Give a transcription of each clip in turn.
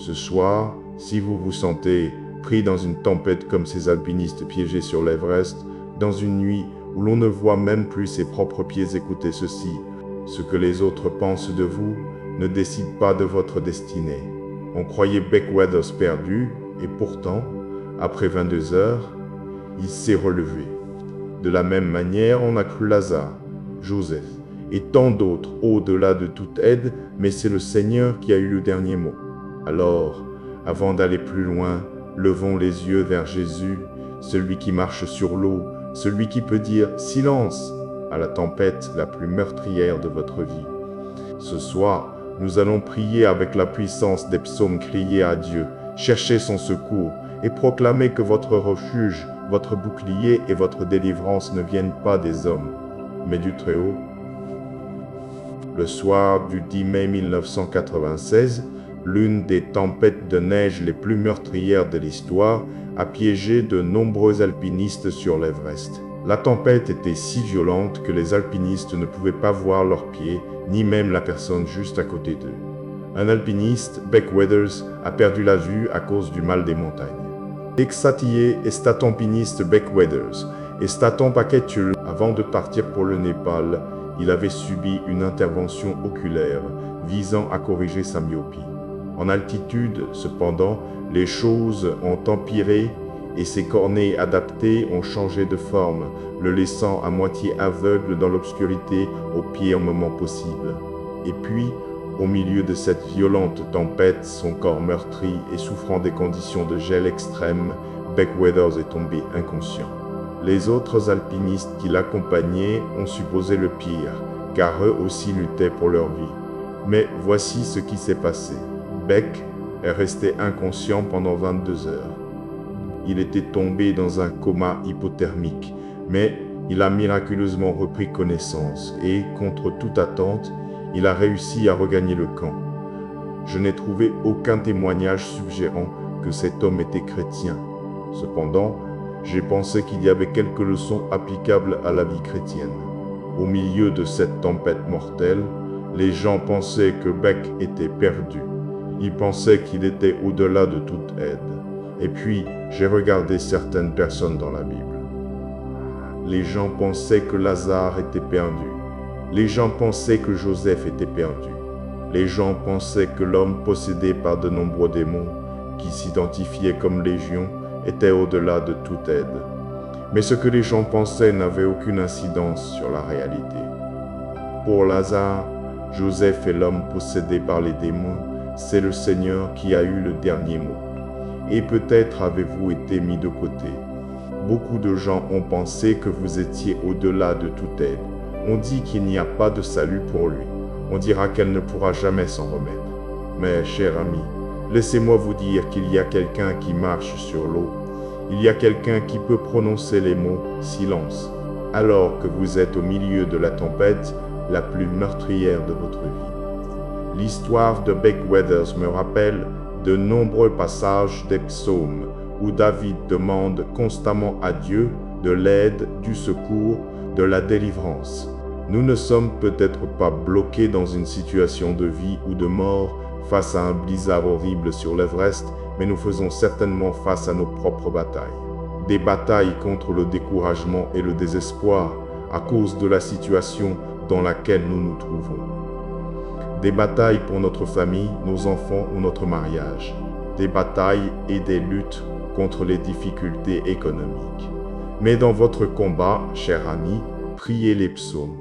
Ce soir, si vous vous sentez pris dans une tempête comme ces alpinistes piégés sur l'Everest, dans une nuit où l'on ne voit même plus ses propres pieds, écoutez ceci. Ce que les autres pensent de vous ne décide pas de votre destinée. On croyait Beck Weathers perdu, et pourtant, après 22 heures, il s'est relevé. De la même manière, on a cru Lazare, Joseph, et tant d'autres au-delà de toute aide, mais c'est le Seigneur qui a eu le dernier mot. Alors, avant d'aller plus loin, levons les yeux vers Jésus, celui qui marche sur l'eau, celui qui peut dire « Silence !» à la tempête la plus meurtrière de votre vie. Ce soir, nous allons prier avec la puissance des psaumes, crier à Dieu, chercher son secours et proclamer que votre refuge, votre bouclier et votre délivrance ne viennent pas des hommes, mais du Très-Haut. Le soir du 10 mai 1996, l'une des tempêtes de neige les plus meurtrières de l'histoire a piégé de nombreux alpinistes sur l'Everest. La tempête était si violente que les alpinistes ne pouvaient pas voir leurs pieds, ni même la personne juste à côté d'eux. Un alpiniste, Beck Weathers, a perdu la vue à cause du mal des montagnes. Exatillé est alpiniste Beck Weathers, et staton paquetul avant de partir pour le Népal, il avait subi une intervention oculaire visant à corriger sa myopie. En altitude, cependant, les choses ont empiré et ses cornées adaptées ont changé de forme, le laissant à moitié aveugle dans l'obscurité au pire moment possible. Et puis, au milieu de cette violente tempête, son corps meurtri et souffrant des conditions de gel extrême, Beck Weathers est tombé inconscient. Les autres alpinistes qui l'accompagnaient ont supposé le pire, car eux aussi luttaient pour leur vie. Mais voici ce qui s'est passé. Beck est resté inconscient pendant 22 heures. Il était tombé dans un coma hypothermique, mais il a miraculeusement repris connaissance et, contre toute attente, il a réussi à regagner le camp. Je n'ai trouvé aucun témoignage suggérant que cet homme était chrétien. Cependant, j'ai pensé qu'il y avait quelques leçons applicables à la vie chrétienne. Au milieu de cette tempête mortelle, les gens pensaient que Beck était perdu. Ils pensaient qu'il était au-delà de toute aide. Et puis, j'ai regardé certaines personnes dans la Bible. Les gens pensaient que Lazare était perdu. Les gens pensaient que Joseph était perdu. Les gens pensaient que l'homme possédé par de nombreux démons, qui s'identifiaient comme légion, était au-delà de toute aide. Mais ce que les gens pensaient n'avait aucune incidence sur la réalité. Pour Lazare, Joseph est l'homme possédé par les démons, c'est le Seigneur qui a eu le dernier mot. Et peut-être avez-vous été mis de côté. Beaucoup de gens ont pensé que vous étiez au-delà de toute aide. On dit qu'il n'y a pas de salut pour lui. On dira qu'elle ne pourra jamais s'en remettre. Mais, cher ami, laissez-moi vous dire qu'il y a quelqu'un qui marche sur l'eau. Il y a quelqu'un qui peut prononcer les mots « silence » alors que vous êtes au milieu de la tempête la plus meurtrière de votre vie. L'histoire de Beck Weathers me rappelle de nombreux passages des psaumes où David demande constamment à Dieu de l'aide, du secours, de la délivrance. Nous ne sommes peut-être pas bloqués dans une situation de vie ou de mort face à un blizzard horrible sur l'Everest, mais nous faisons certainement face à nos propres batailles. Des batailles contre le découragement et le désespoir à cause de la situation dans laquelle nous nous trouvons. Des batailles pour notre famille, nos enfants ou notre mariage. Des batailles et des luttes contre les difficultés économiques. Mais dans votre combat, cher ami, priez les psaumes.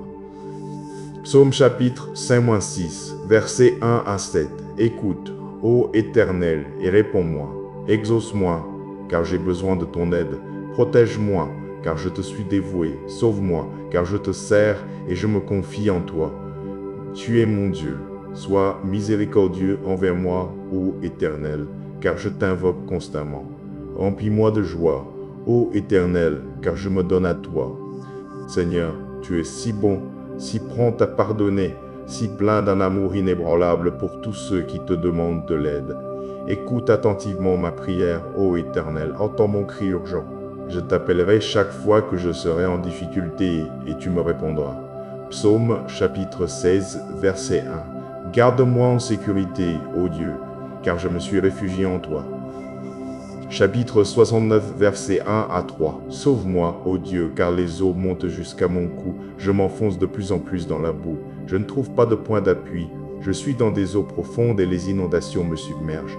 Psaume chapitre 5-6, versets 1 à 7. Écoute, ô Éternel, et réponds-moi. Exauce-moi, car j'ai besoin de ton aide. Protège-moi, car je te suis dévoué. Sauve-moi, car je te sers et je me confie en toi. Tu es mon Dieu. Sois miséricordieux envers moi, ô Éternel, car je t'invoque constamment. Remplis-moi de joie, ô Éternel, car je me donne à toi. Seigneur, tu es si bon, si prompt à pardonner, si plein d'un amour inébranlable pour tous ceux qui te demandent de l'aide. Écoute attentivement ma prière, ô Éternel, entends mon cri urgent. Je t'appellerai chaque fois que je serai en difficulté et tu me répondras. Psaume chapitre 16, verset 1. Garde-moi en sécurité, ô Dieu, car je me suis réfugié en toi. Chapitre 69, versets 1 à 3. Sauve-moi, ô Dieu, car les eaux montent jusqu'à mon cou. Je m'enfonce de plus en plus dans la boue. Je ne trouve pas de point d'appui. Je suis dans des eaux profondes et les inondations me submergent.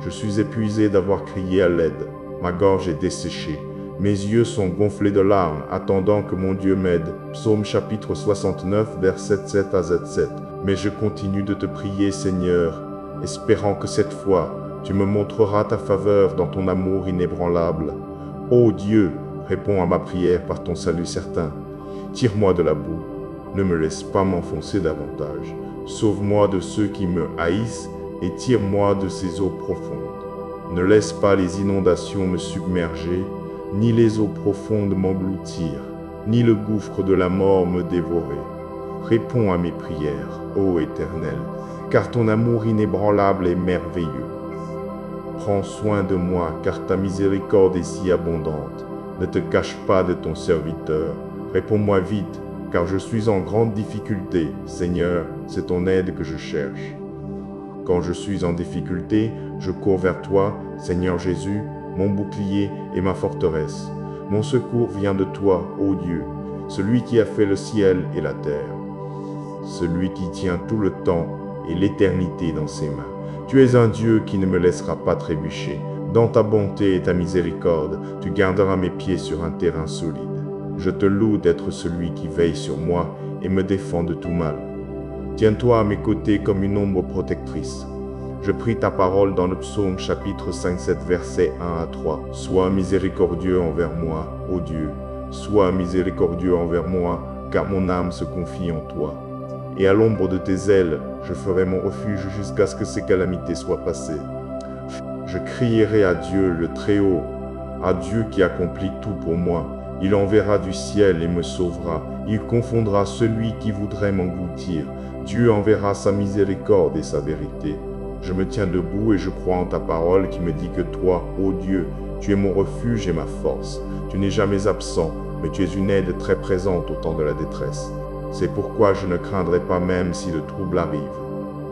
Je suis épuisé d'avoir crié à l'aide. Ma gorge est desséchée. Mes yeux sont gonflés de larmes, attendant que mon Dieu m'aide. Psaume chapitre 69, versets 7 à 7. Mais je continue de te prier, Seigneur, espérant que cette fois, tu me montreras ta faveur dans ton amour inébranlable. Ô Dieu, réponds à ma prière par ton salut certain. Tire-moi de la boue. Ne me laisse pas m'enfoncer davantage. Sauve-moi de ceux qui me haïssent et tire-moi de ces eaux profondes. Ne laisse pas les inondations me submerger, ni les eaux profondes m'engloutir, ni le gouffre de la mort me dévorer. Réponds à mes prières, ô Éternel, car ton amour inébranlable est merveilleux. Prends soin de moi, car ta miséricorde est si abondante. Ne te cache pas de ton serviteur. Réponds-moi vite, car je suis en grande difficulté. Seigneur, c'est ton aide que je cherche. Quand je suis en difficulté, je cours vers toi, Seigneur Jésus, mon bouclier et ma forteresse. Mon secours vient de toi, ô Dieu, celui qui a fait le ciel et la terre, celui qui tient tout le temps et l'éternité dans ses mains. Tu es un Dieu qui ne me laissera pas trébucher. Dans ta bonté et ta miséricorde, tu garderas mes pieds sur un terrain solide. Je te loue d'être celui qui veille sur moi et me défend de tout mal. Tiens-toi à mes côtés comme une ombre protectrice. Je prie ta parole dans le psaume chapitre 57, versets 1 à 3. Sois miséricordieux envers moi, ô Dieu. Sois miséricordieux envers moi, car mon âme se confie en toi. Et à l'ombre de tes ailes, je ferai mon refuge jusqu'à ce que ces calamités soient passées. Je crierai à Dieu le Très-Haut, à Dieu qui accomplit tout pour moi. Il enverra du ciel et me sauvera. Il confondra celui qui voudrait m'engloutir. Dieu enverra sa miséricorde et sa vérité. Je me tiens debout et je crois en ta parole qui me dit que toi, ô Dieu, tu es mon refuge et ma force. Tu n'es jamais absent, mais tu es une aide très présente au temps de la détresse. C'est pourquoi je ne craindrai pas même si le trouble arrive.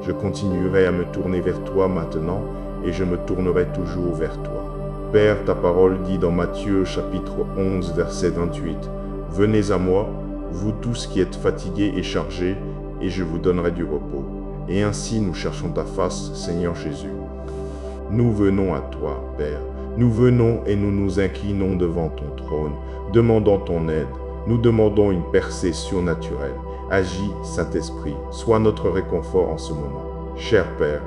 Je continuerai à me tourner vers toi maintenant et je me tournerai toujours vers toi. Père, ta parole dit dans Matthieu chapitre 11, verset 28, « Venez à moi, vous tous qui êtes fatigués et chargés, et je vous donnerai du repos. » Et ainsi nous cherchons ta face, Seigneur Jésus. Nous venons à toi, Père. Nous venons et nous nous inclinons devant ton trône, demandant ton aide. Nous demandons une percée surnaturelle. Agis, Saint-Esprit, sois notre réconfort en ce moment. Cher Père,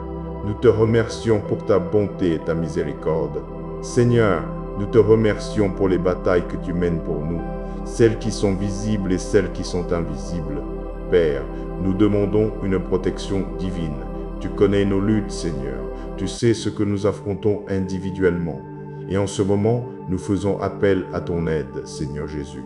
nous te remercions pour ta bonté et ta miséricorde. Seigneur, nous te remercions pour les batailles que tu mènes pour nous, celles qui sont visibles et celles qui sont invisibles. Père, nous demandons une protection divine. Tu connais nos luttes, Seigneur. Tu sais ce que nous affrontons individuellement. Et en ce moment, nous faisons appel à ton aide, Seigneur Jésus.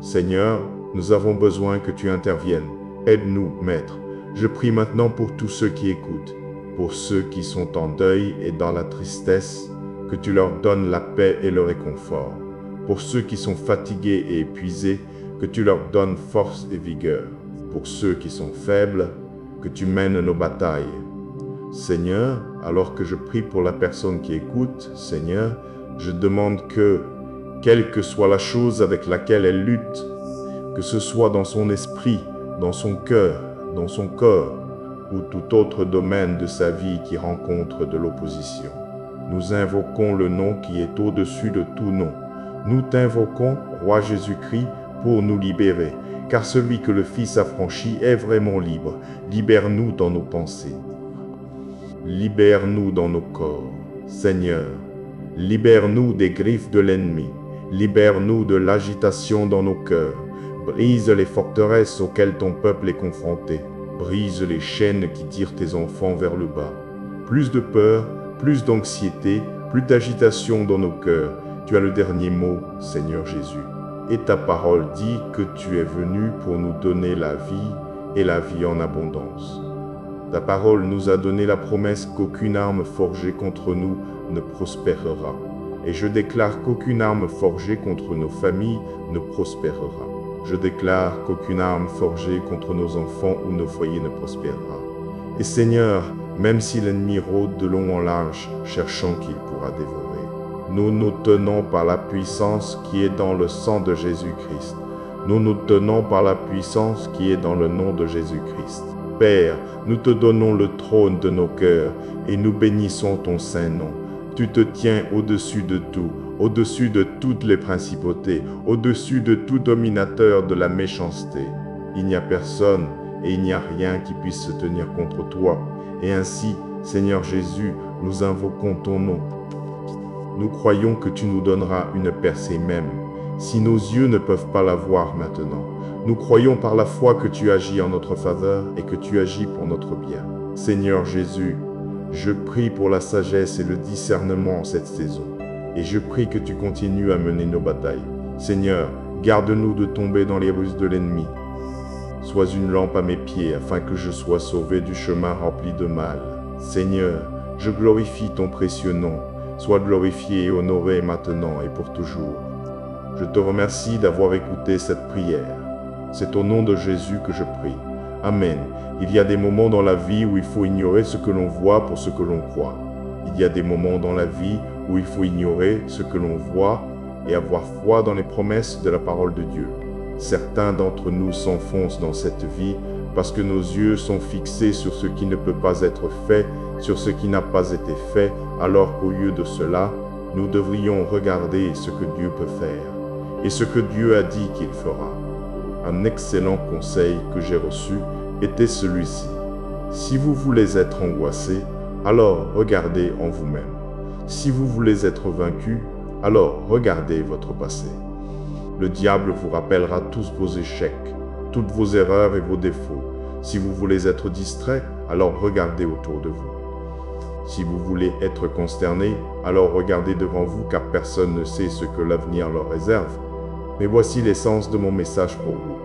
Seigneur, nous avons besoin que tu interviennes. Aide-nous, Maître. Je prie maintenant pour tous ceux qui écoutent, pour ceux qui sont en deuil et dans la tristesse, que tu leur donnes la paix et le réconfort. Pour ceux qui sont fatigués et épuisés, que tu leur donnes force et vigueur. Pour ceux qui sont faibles, que tu mènes nos batailles. Seigneur, alors que je prie pour la personne qui écoute, Seigneur, je demande que, quelle que soit la chose avec laquelle elle lutte, que ce soit dans son esprit, dans son cœur, dans son corps, ou tout autre domaine de sa vie qui rencontre de l'opposition, nous invoquons le nom qui est au-dessus de tout nom. Nous t'invoquons, Roi Jésus-Christ, pour nous libérer, car celui que le Fils a franchi est vraiment libre. Libère-nous dans nos pensées. Libère-nous dans nos corps. Seigneur, libère-nous des griffes de l'ennemi. Libère-nous de l'agitation dans nos cœurs. Brise les forteresses auxquelles ton peuple est confronté. Brise les chaînes qui tirent tes enfants vers le bas. Plus de peur, plus d'anxiété, plus d'agitation dans nos cœurs. Tu as le dernier mot, Seigneur Jésus. Et ta parole dit que tu es venu pour nous donner la vie et la vie en abondance. Ta parole nous a donné la promesse qu'aucune arme forgée contre nous ne prospérera. Et je déclare qu'aucune arme forgée contre nos familles ne prospérera. Je déclare qu'aucune arme forgée contre nos enfants ou nos foyers ne prospérera. Et Seigneur, même si l'ennemi rôde de long en large, cherchant qui il pourra dévorer. Nous nous tenons par la puissance qui est dans le sang de Jésus-Christ. Nous nous tenons par la puissance qui est dans le nom de Jésus-Christ. Père, nous te donnons le trône de nos cœurs et nous bénissons ton saint nom. Tu te tiens au-dessus de tout, au-dessus de toutes les principautés, au-dessus de tout dominateur de la méchanceté. Il n'y a personne et il n'y a rien qui puisse se tenir contre toi. Et ainsi, Seigneur Jésus, nous invoquons ton nom. Nous croyons que tu nous donneras une percée même, si nos yeux ne peuvent pas la voir maintenant. Nous croyons par la foi que tu agis en notre faveur et que tu agis pour notre bien. Seigneur Jésus, je prie pour la sagesse et le discernement en cette saison. Et je prie que tu continues à mener nos batailles. Seigneur, garde-nous de tomber dans les ruses de l'ennemi. Sois une lampe à mes pieds afin que je sois sauvé du chemin rempli de mal. Seigneur, je glorifie ton précieux nom. Sois glorifié et honoré maintenant et pour toujours. Je te remercie d'avoir écouté cette prière. C'est au nom de Jésus que je prie. Amen. Il y a des moments dans la vie où il faut ignorer ce que l'on voit pour ce que l'on croit. Il y a des moments dans la vie où il faut ignorer ce que l'on voit et avoir foi dans les promesses de la parole de Dieu. Certains d'entre nous s'enfoncent dans cette vie parce que nos yeux sont fixés sur ce qui ne peut pas être fait, sur ce qui n'a pas été fait, alors qu'au lieu de cela, nous devrions regarder ce que Dieu peut faire et ce que Dieu a dit qu'il fera. Un excellent conseil que j'ai reçu était celui-ci. Si vous voulez être angoissé, alors regardez en vous-même. Si vous voulez être vaincu, alors regardez votre passé. Le diable vous rappellera tous vos échecs, toutes vos erreurs et vos défauts. Si vous voulez être distrait, alors regardez autour de vous. Si vous voulez être consterné, alors regardez devant vous, car personne ne sait ce que l'avenir leur réserve. Mais voici l'essence de mon message pour vous.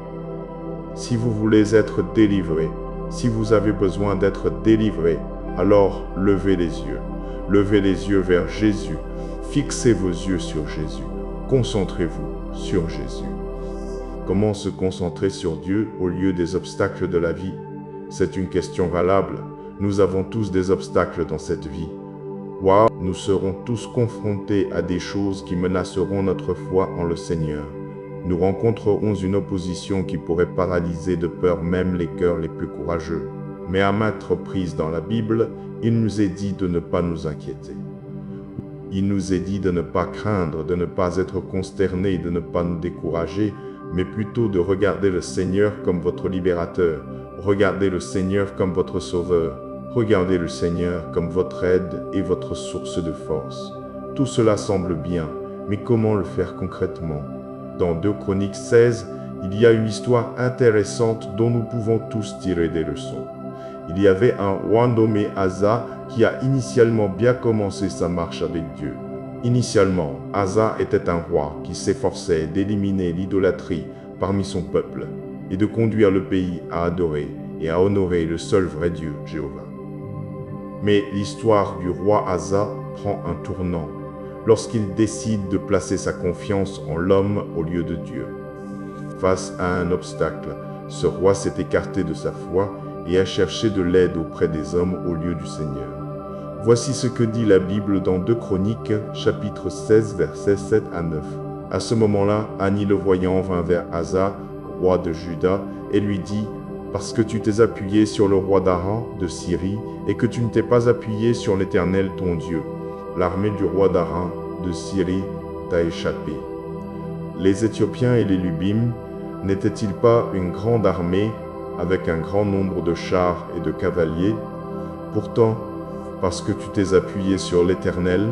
Si vous voulez être délivré, si vous avez besoin d'être délivré, alors levez les yeux. Levez les yeux vers Jésus. Fixez vos yeux sur Jésus. Concentrez-vous sur Jésus. Comment se concentrer sur Dieu au lieu des obstacles de la vie? C'est une question valable. Nous avons tous des obstacles dans cette vie. Waouh, nous serons tous confrontés à des choses qui menaceront notre foi en le Seigneur. Nous rencontrerons une opposition qui pourrait paralyser de peur même les cœurs les plus courageux. Mais à maintes reprises dans la Bible, il nous est dit de ne pas nous inquiéter. Il nous est dit de ne pas craindre, de ne pas être consterné, de ne pas nous décourager, mais plutôt de regarder le Seigneur comme votre libérateur, regardez le Seigneur comme votre sauveur, regardez le Seigneur comme votre aide et votre source de force. Tout cela semble bien, mais comment le faire concrètement? Dans 2 Chroniques 16, il y a une histoire intéressante dont nous pouvons tous tirer des leçons. Il y avait un roi nommé Asa qui a initialement bien commencé sa marche avec Dieu. Initialement, Asa était un roi qui s'efforçait d'éliminer l'idolâtrie parmi son peuple et de conduire le pays à adorer et à honorer le seul vrai Dieu, Jéhovah. Mais l'histoire du roi Asa prend un tournant lorsqu'il décide de placer sa confiance en l'homme au lieu de Dieu. Face à un obstacle, ce roi s'est écarté de sa foi et a cherché de l'aide auprès des hommes au lieu du Seigneur. Voici ce que dit la Bible dans 2 Chroniques, chapitre 16, versets 7 à 9. À ce moment-là, Ani le voyant vint vers Asa, roi de Juda, et lui dit « Parce que tu t'es appuyé sur le roi d'Aram de Syrie, et que tu ne t'es pas appuyé sur l'Éternel ton Dieu, l'armée du roi d'Aram de Syrie t'a échappé. Les Éthiopiens et les Lubim n'étaient-ils pas une grande armée avec un grand nombre de chars et de cavaliers? Pourtant, parce que tu t'es appuyé sur l'Éternel,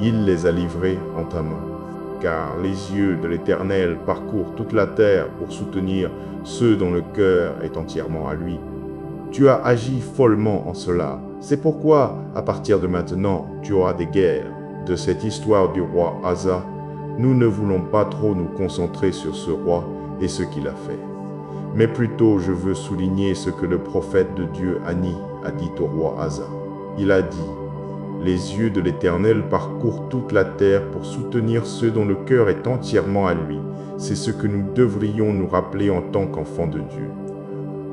il les a livrés en ta main. Car les yeux de l'Éternel parcourent toute la terre pour soutenir ceux dont le cœur est entièrement à lui. Tu as agi follement en cela. C'est pourquoi, à partir de maintenant, tu auras des guerres. De cette histoire du roi Asa, nous ne voulons pas trop nous concentrer sur ce roi et ce qu'il a fait. Mais plutôt, je veux souligner ce que le prophète de Dieu Ani a dit au roi Asa. Il a dit « Les yeux de l'Éternel parcourent toute la terre pour soutenir ceux dont le cœur est entièrement à lui. » C'est ce que nous devrions nous rappeler en tant qu'enfants de Dieu.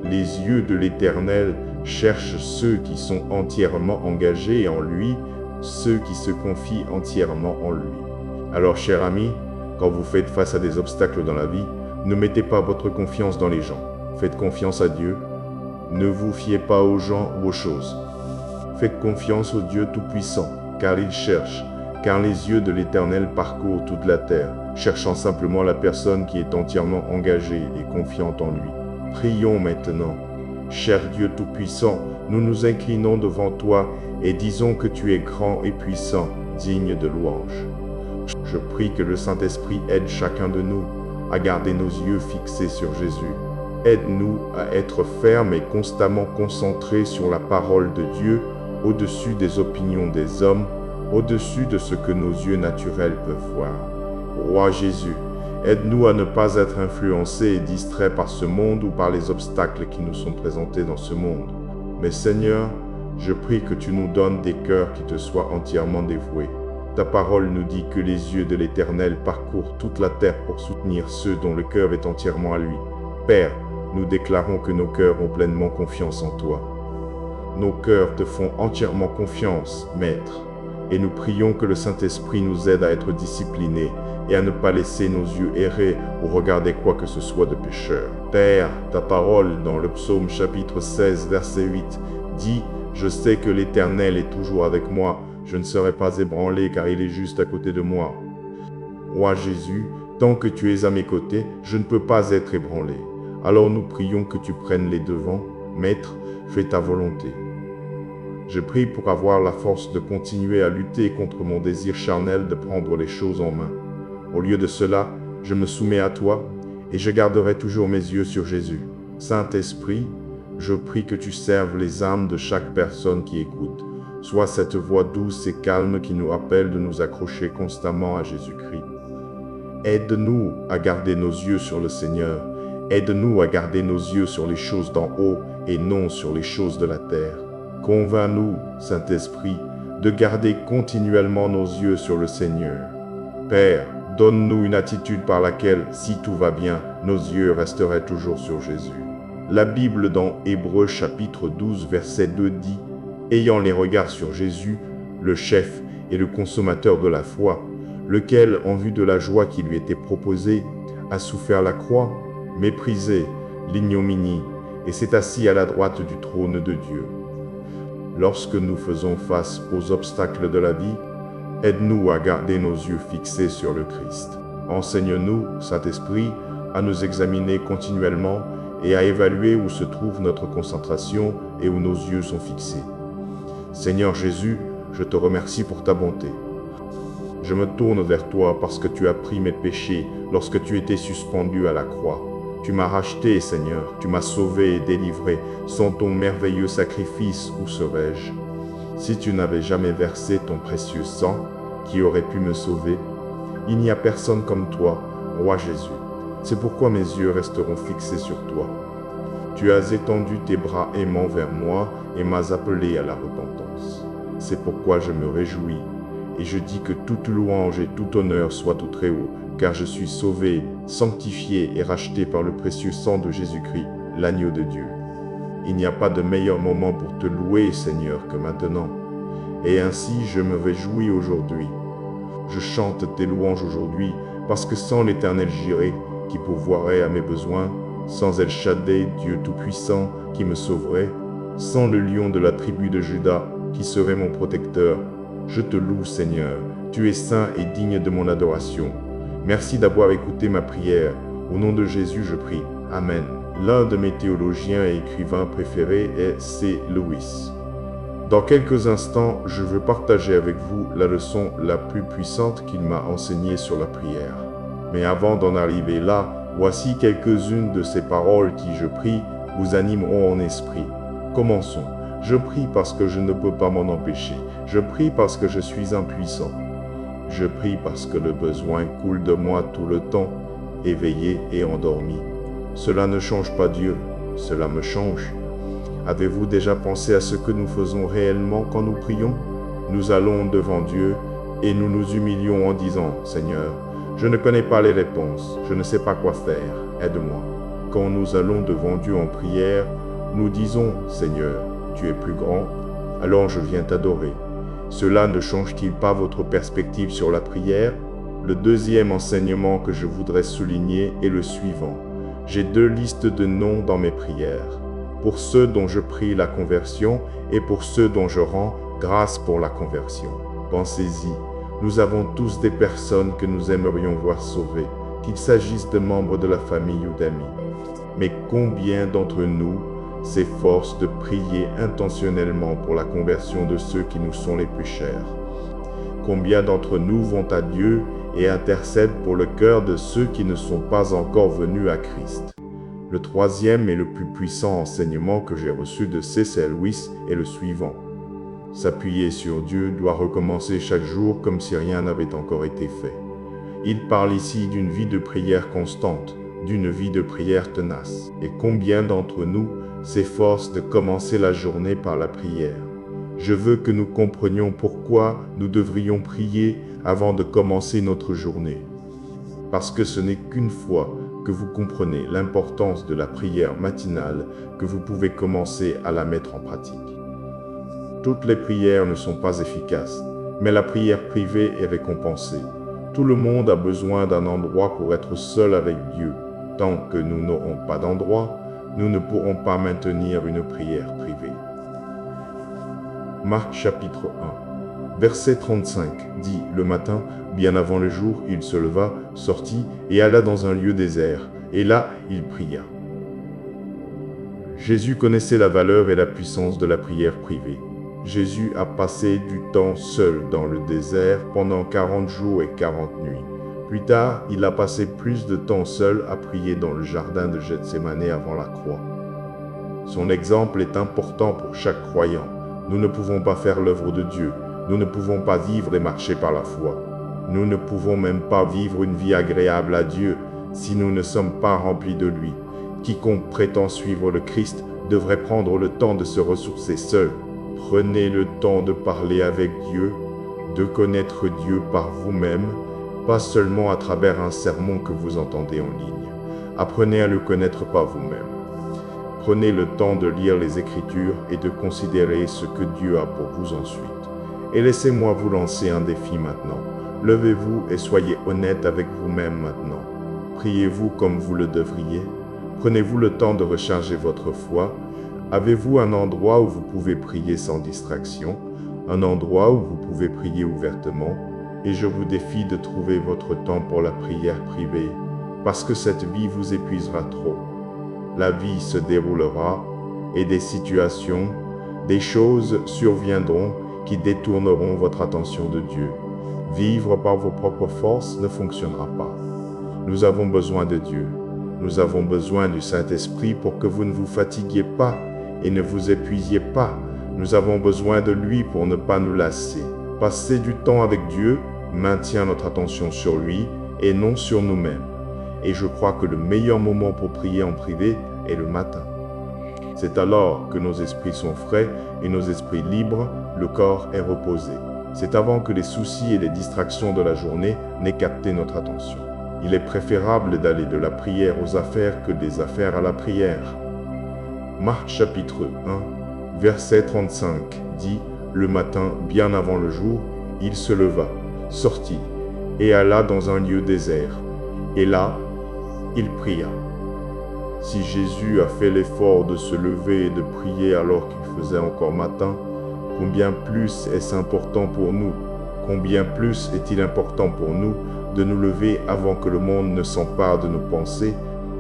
Les yeux de l'Éternel cherche ceux qui sont entièrement engagés en lui, ceux qui se confient entièrement en lui. Alors, cher ami, quand vous faites face à des obstacles dans la vie, ne mettez pas votre confiance dans les gens. Faites confiance à Dieu. Ne vous fiez pas aux gens ou aux choses. Faites confiance au Dieu Tout-Puissant, car il cherche, car les yeux de l'Éternel parcourent toute la terre, cherchant simplement la personne qui est entièrement engagée et confiante en lui. Prions maintenant. Cher Dieu Tout-Puissant, nous nous inclinons devant toi et disons que tu es grand et puissant, digne de louange. Je prie que le Saint-Esprit aide chacun de nous à garder nos yeux fixés sur Jésus. Aide-nous à être fermes et constamment concentrés sur la parole de Dieu, au-dessus des opinions des hommes, au-dessus de ce que nos yeux naturels peuvent voir. Roi Jésus, aide-nous à ne pas être influencés et distraits par ce monde ou par les obstacles qui nous sont présentés dans ce monde. Mais Seigneur, je prie que tu nous donnes des cœurs qui te soient entièrement dévoués. Ta parole nous dit que les yeux de l'Éternel parcourent toute la terre pour soutenir ceux dont le cœur est entièrement à lui. Père, nous déclarons que nos cœurs ont pleinement confiance en toi. Nos cœurs te font entièrement confiance, Maître, et nous prions que le Saint-Esprit nous aide à être disciplinés et à ne pas laisser nos yeux errer ou regarder quoi que ce soit de pécheur. Père, ta parole dans le psaume chapitre 16, verset 8, dit « Je sais que l'Éternel est toujours avec moi, je ne serai pas ébranlé car il est juste à côté de moi. » Roi Jésus, tant que tu es à mes côtés, je ne peux pas être ébranlé. Alors nous prions que tu prennes les devants. Maître, fais ta volonté. Je prie pour avoir la force de continuer à lutter contre mon désir charnel de prendre les choses en main. Au lieu de cela, je me soumets à toi et je garderai toujours mes yeux sur Jésus. Saint-Esprit, je prie que tu serves les âmes de chaque personne qui écoute. Sois cette voix douce et calme qui nous rappelle de nous accrocher constamment à Jésus-Christ. Aide-nous à garder nos yeux sur le Seigneur. Aide-nous à garder nos yeux sur les choses d'en haut et non sur les choses de la terre. Convainc-nous, Saint-Esprit, de garder continuellement nos yeux sur le Seigneur. Père, donne-nous une attitude par laquelle, si tout va bien, nos yeux resteraient toujours sur Jésus. La Bible dans Hébreux chapitre 12, verset 2 dit « Ayant les regards sur Jésus, le chef et le consommateur de la foi, lequel, en vue de la joie qui lui était proposée, a souffert la croix, méprisé l'ignominie, et s'est assis à la droite du trône de Dieu. » Lorsque nous faisons face aux obstacles de la vie, aide-nous à garder nos yeux fixés sur le Christ. Enseigne-nous, Saint-Esprit, à nous examiner continuellement et à évaluer où se trouve notre concentration et où nos yeux sont fixés. Seigneur Jésus, je te remercie pour ta bonté. Je me tourne vers toi parce que tu as pris mes péchés lorsque tu étais suspendu à la croix. Tu m'as racheté, Seigneur, tu m'as sauvé et délivré. Sans ton merveilleux sacrifice, où serais-je? Si tu n'avais jamais versé ton précieux sang, qui aurait pu me sauver? Il n'y a personne comme toi, Roi Jésus. C'est pourquoi mes yeux resteront fixés sur toi. Tu as étendu tes bras aimants vers moi et m'as appelé à la repentance. C'est pourquoi je me réjouis, et je dis que toute louange et tout honneur soient au Très-Haut, car je suis sauvé, sanctifié et racheté par le précieux sang de Jésus-Christ, l'agneau de Dieu. Il n'y a pas de meilleur moment pour te louer, Seigneur, que maintenant. Et ainsi je me réjouis aujourd'hui. Je chante tes louanges aujourd'hui, parce que sans l'Éternel Jireh, qui pourvoirait à mes besoins, sans El Shaddai, Dieu Tout-Puissant, qui me sauverait, sans le lion de la tribu de Juda, qui serait mon protecteur, je te loue, Seigneur. Tu es saint et digne de mon adoration. Merci d'avoir écouté ma prière. Au nom de Jésus, je prie. Amen. L'un de mes théologiens et écrivains préférés est C. Lewis. Dans quelques instants, je veux partager avec vous la leçon la plus puissante qu'il m'a enseignée sur la prière. Mais avant d'en arriver là, voici quelques-unes de ces paroles qui, je prie, vous animeront en esprit. Commençons. Je prie parce que je ne peux pas m'en empêcher. Je prie parce que je suis impuissant. Je prie parce que le besoin coule de moi tout le temps, éveillé et endormi. Cela ne change pas Dieu, cela me change. Avez-vous déjà pensé à ce que nous faisons réellement quand nous prions? Nous allons devant Dieu et nous nous humilions en disant « Seigneur, je ne connais pas les réponses, je ne sais pas quoi faire, aide-moi. » Quand nous allons devant Dieu en prière, nous disons « Seigneur, tu es plus grand, alors je viens t'adorer. Cela ne change-t-il pas votre perspective sur la prière? Le deuxième enseignement que je voudrais souligner est le suivant. J'ai 2 listes de noms dans mes prières. Pour ceux dont je prie la conversion et pour ceux dont je rends grâce pour la conversion. Pensez-y, nous avons tous des personnes que nous aimerions voir sauvées, qu'il s'agisse de membres de la famille ou d'amis. Mais combien d'entre nous s'efforcent de prier intentionnellement pour la conversion de ceux qui nous sont les plus chers? Combien d'entre nous vont à Dieu et intercèdent pour le cœur de ceux qui ne sont pas encore venus à Christ? Le troisième et le plus puissant enseignement que j'ai reçu de C.S. Lewis est le suivant. S'appuyer sur Dieu doit recommencer chaque jour comme si rien n'avait encore été fait. Il parle ici d'une vie de prière constante, d'une vie de prière tenace. Et combien d'entre nous s'efforcent de commencer la journée par la prière? Je veux que nous comprenions pourquoi nous devrions prier avant de commencer notre journée. Parce que ce n'est qu'une fois que vous comprenez l'importance de la prière matinale que vous pouvez commencer à la mettre en pratique. Toutes les prières ne sont pas efficaces, mais la prière privée est récompensée. Tout le monde a besoin d'un endroit pour être seul avec Dieu. Tant que nous n'aurons pas d'endroit, nous ne pourrons pas maintenir une prière privée. Marc chapitre 1, verset 35 dit, le matin, bien avant le jour, il se leva, sortit et alla dans un lieu désert, et là, il pria. Jésus connaissait la valeur et la puissance de la prière privée. Jésus a passé du temps seul dans le désert pendant 40 jours et 40 nuits. Plus tard, il a passé plus de temps seul à prier dans le jardin de Gethsémane avant la croix. Son exemple est important pour chaque croyant. Nous ne pouvons pas faire l'œuvre de Dieu. Nous ne pouvons pas vivre et marcher par la foi. Nous ne pouvons même pas vivre une vie agréable à Dieu si nous ne sommes pas remplis de lui. Quiconque prétend suivre le Christ devrait prendre le temps de se ressourcer seul. Prenez le temps de parler avec Dieu, de connaître Dieu par vous-même, pas seulement à travers un sermon que vous entendez en ligne. Apprenez à le connaître par vous-même. Prenez le temps de lire les Écritures et de considérer ce que Dieu a pour vous ensuite. Et laissez-moi vous lancer un défi maintenant. Levez-vous et soyez honnête avec vous-même maintenant. Priez-vous comme vous le devriez. Prenez-vous le temps de recharger votre foi. Avez-vous un endroit où vous pouvez prier sans distraction, un endroit où vous pouvez prier ouvertement? Et je vous défie de trouver votre temps pour la prière privée, parce que cette vie vous épuisera trop. La vie se déroulera et des situations, des choses surviendront qui détourneront votre attention de Dieu. Vivre par vos propres forces ne fonctionnera pas. Nous avons besoin de Dieu. Nous avons besoin du Saint-Esprit pour que vous ne vous fatiguiez pas et ne vous épuisiez pas. Nous avons besoin de lui pour ne pas nous lasser. Passer du temps avec Dieu maintient notre attention sur lui et non sur nous-mêmes. Et je crois que le meilleur moment pour prier en privé est le matin. C'est alors que nos esprits sont frais et nos esprits libres, le corps est reposé. C'est avant que les soucis et les distractions de la journée n'aient capté notre attention. Il est préférable d'aller de la prière aux affaires que des affaires à la prière. Marc chapitre 1, verset 35 dit, le matin, bien avant le jour, il se leva, sortit, et alla dans un lieu désert. Et là, il pria. Si Jésus a fait l'effort de se lever et de prier alors qu'il faisait encore matin, combien plus est-ce important pour nous? Combien plus est-il important pour nous de nous lever avant que le monde ne s'empare de nos pensées,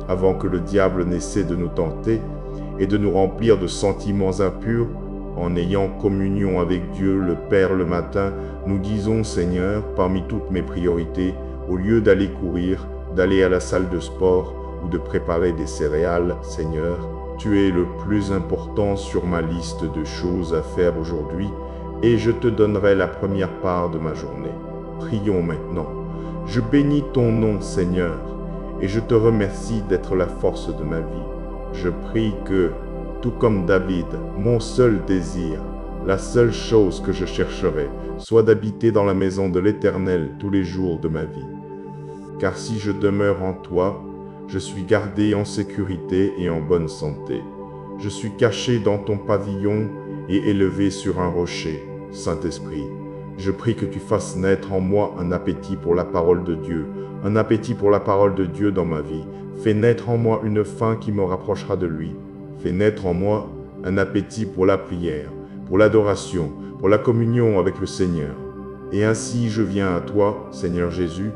avant que le diable n'essaie de nous tenter et de nous remplir de sentiments impurs? En ayant communion avec Dieu le Père le matin, nous disons, Seigneur, parmi toutes mes priorités, au lieu d'aller courir, d'aller à la salle de sport ou de préparer des céréales, Seigneur, tu es le plus important sur ma liste de choses à faire aujourd'hui et je te donnerai la première part de ma journée. Prions maintenant. Je bénis ton nom, Seigneur, et je te remercie d'être la force de ma vie. Je prie que, tout comme David, mon seul désir, la seule chose que je chercherai, soit d'habiter dans la maison de l'Éternel tous les jours de ma vie. Car si je demeure en toi, je suis gardé en sécurité et en bonne santé. Je suis caché dans ton pavillon et élevé sur un rocher. Saint-Esprit, je prie que tu fasses naître en moi un appétit pour la parole de Dieu, un appétit pour la parole de Dieu dans ma vie. Fais naître en moi une faim qui me rapprochera de lui. Fais naître en moi un appétit pour la prière, pour l'adoration, pour la communion avec le Seigneur. Et ainsi je viens à toi, Seigneur Jésus,